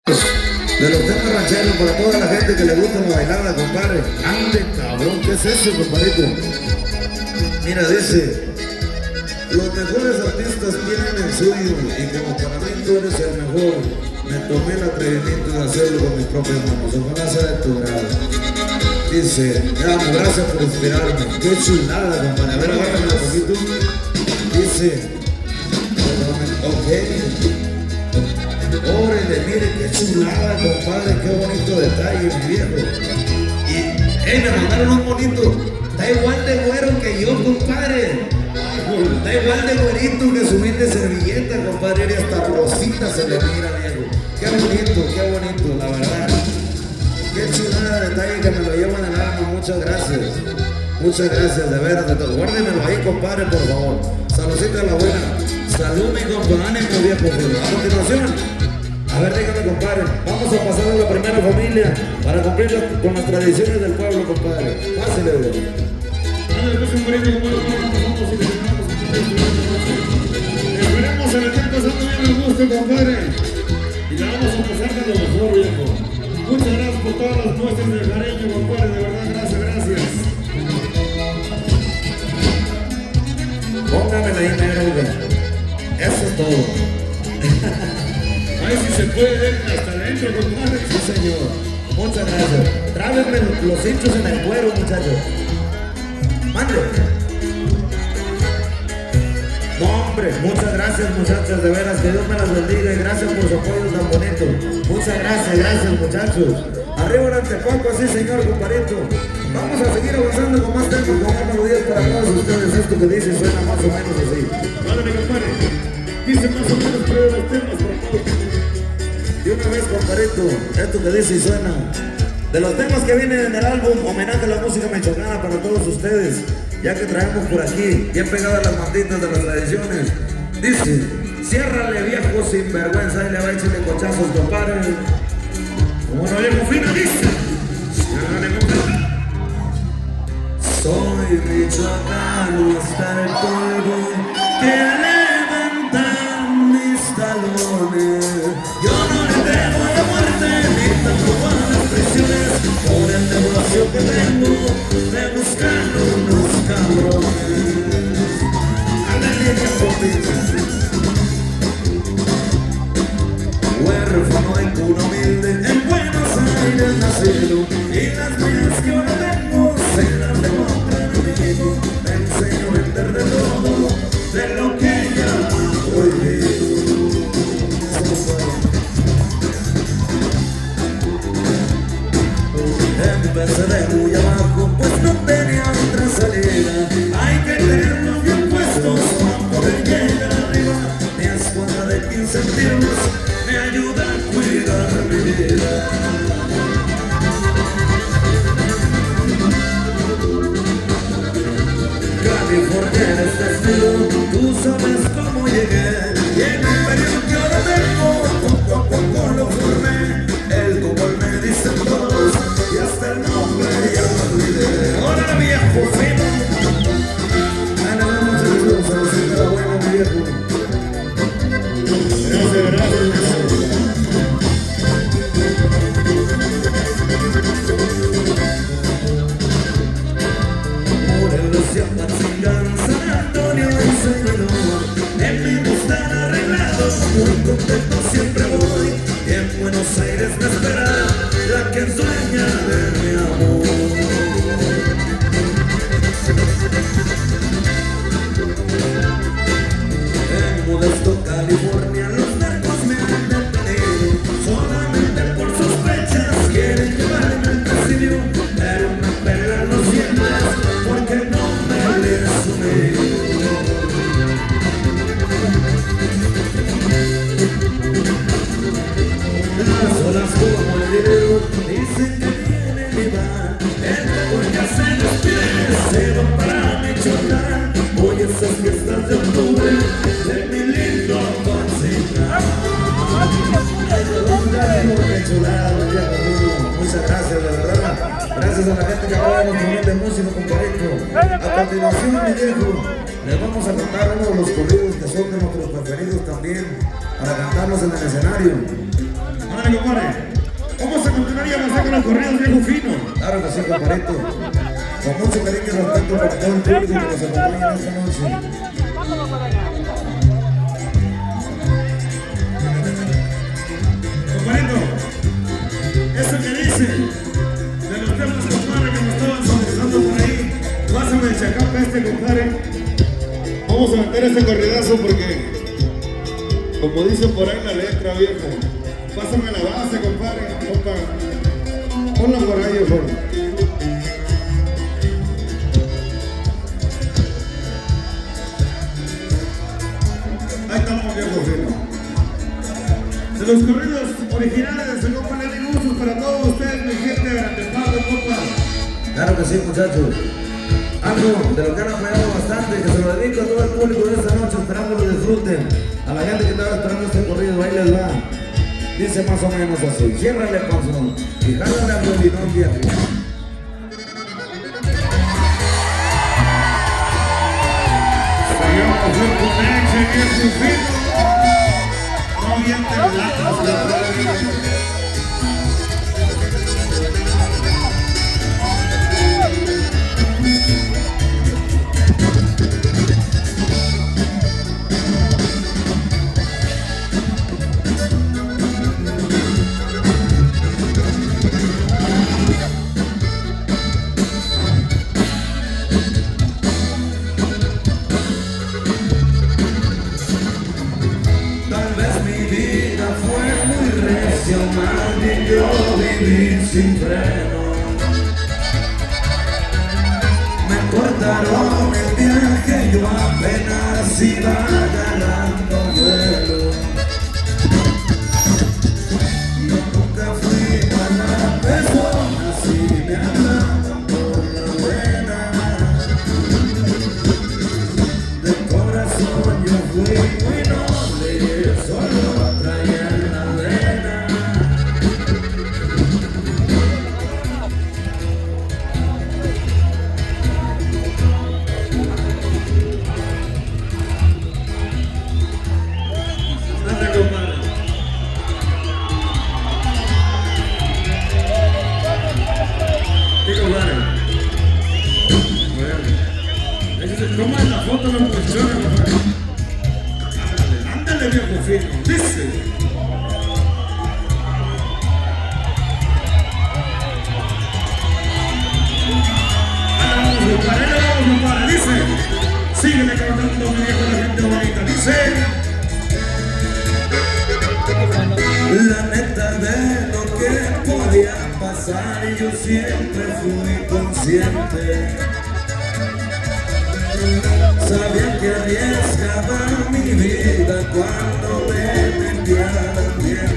De los temas rancheros para toda la gente que le gusta la bailada, compadre. Ande, cabrón, ¿qué es eso, compadrito? Mira, dice: los mejores artistas tienen el suyo y como para mí tú eres el mejor, me tomé el atrevimiento de hacerlo con mis propias manos. Ojalá sea de tu grado. Dice: gracias por inspirarme. Qué chulada, compadre. A ver, agárrame un poquito. Dice: ok. Órale, mire qué chulada, compadre, qué bonito detalle, mi viejo. Y me mandaron un bonito. Está igual de güero que yo, compadre. Está igual de güerito que su humilde servilleta, compadre. Y hasta rosita se le mira, viejo. Qué bonito, la verdad. Qué chulada de detalle que me lo llevan en el alma. Muchas gracias. Muchas gracias, de veras, de todo. Guárdenmelo ahí, compadre, por favor. Saludcita a la buena. Salud, mi compadre, mi viejo. A continuación, a ver, dígame, compadre, vamos a pasar a la primera familia para cumplir con las tradiciones del pueblo, compadre. Pásale, güey. Esperemos se le estén pasando bien el gusto, compadre. Y la vamos a pasar de lo mejor, viejo. Muchas gracias por todas las muestras de cariño, compadre. De verdad, gracias. Póngamela ahí, negro, güey. Eso es todo. Ay, si se puede, hasta adentro, compadre. Sí, señor. Muchas gracias. Trábenme los hinchos en el cuero, muchachos. Mande. No, hombre, muchas gracias, muchachos. De veras, que Dios me las bendiga y gracias por su apoyo tan bonito. Muchas gracias, muchachos. Arriba el Antepaco, así, señor, compadrito. Vamos a seguir avanzando con más temas, con más melodías para todos ustedes. Esto que dice suena más o menos así. Vale, mi compadre. Dice más o menos prueba los temas para todos. De una vez, compadrito, esto que dice y suena. De los temas que vienen en el álbum, homenaje a la música michoacana para todos ustedes, ya que traemos por aquí, bien pegadas las manditas de las tradiciones. Dice: ciérrale, viejo sinvergüenza, y le va a echarle cochazos, compadre. Como no viejo fino, dice: ciérrale, compadre. Soy michoacano hasta el polvo que levanta mis talones. Yo no le debo a la muerte ni tampoco a las prisiones. Por el negocio que tengo de buscar unos cabrones. Ándale, viejo, huérfano en cuna humilde, en Buenos Aires nacido, y las vidas que ahora tengo se las debo a un amigo. Me enseñó a vender de todo, de lo que ya prohibido. Empecé de muy abajo, pues no tenía otra salida. Hay que tenerlos bien puestos para poder llegar arriba. Mi escuadra de 15 tiros me ayuda a cuidar mi vida. California eres testigo, tú sabes cómo llegué. Y en el periodo que ahora tengo, poco a poco lo formé. El Google me dicen todos, y hasta el nombre ya lo olvidé. ¡Hola, viejo fino! Ana, vamos a ver, la buena, mi viejo. Gracias. Morelos y Apatzingán, San Antonio y Señor, en mi bustán arreglado, muy contento siempre voy. Y en Buenos Aires me espera la que es dueña de mi amor. En Modesto, California, los narcos me han detenido. Solamente por sospechas quieren llevarme al presidio, pero me pelan los dientes porque no me les unido. Las olas como el dinero dicen que vienen y van. El poco ya se les pide, se van para Michoacán. Hoy esas fiestas de octubre de mi lindo Apatzingán. Muchas gracias, de verdad. Gracias a la gente que apoya nuestro nivel de música, compadrito. A continuación, mi viejo, les vamos a cantar uno de los corridos que son de nuestros preferidos también, para cantarlos en el escenario. Ándale, compadre. Vamos a continuar y avanzar con los corridos viejo fino. Claro que sí, compadrito. Con mucho cariño y respeto para todo el público que nos acompaña esta noche. Compadrito, eso que dice de los temas, compadre, que nos estaban solicitando por ahí, pásame el chacapa compadre. Vamos a meter este corridazo porque, como dice por ahí la letra, viejo, pásame la base, compadre, opa. Ponla por ahí, viejo. Ahí estamos, viejo fino. De los corridos originales de compa Lenny Gustos para todos ustedes, mi gente de Antepado, compa. Claro que sí, muchachos. Algo de lo que han apoyado bastante, que se lo dedico a todo el público de esta noche, esperando lo disfruten. A la gente que estaba esperando este corrido, ahí les va. Dice más o menos así: ciérrale panzón y jálale a violín viejo. Seguimos con Eche, viejo fino. No mienten latas, la Más bien yo viví sin freno. Me cortaron el viaje, yo apenas iba ganando vuelo. Yo nunca fui mala persona, si me hablaban por la buena. De corazón yo fui muy noble, solo traía la vena. Toma la foto, no funciona, compadre. Ándale, viejo fino, dice. Vamos, compadre, dice. Sígueme cantando, mi viejo, la gente bonita, dice. La neta de lo que podía pasar, yo siempre fui consciente. Sabía que arriesgaba mi vida cuando me metía la piel.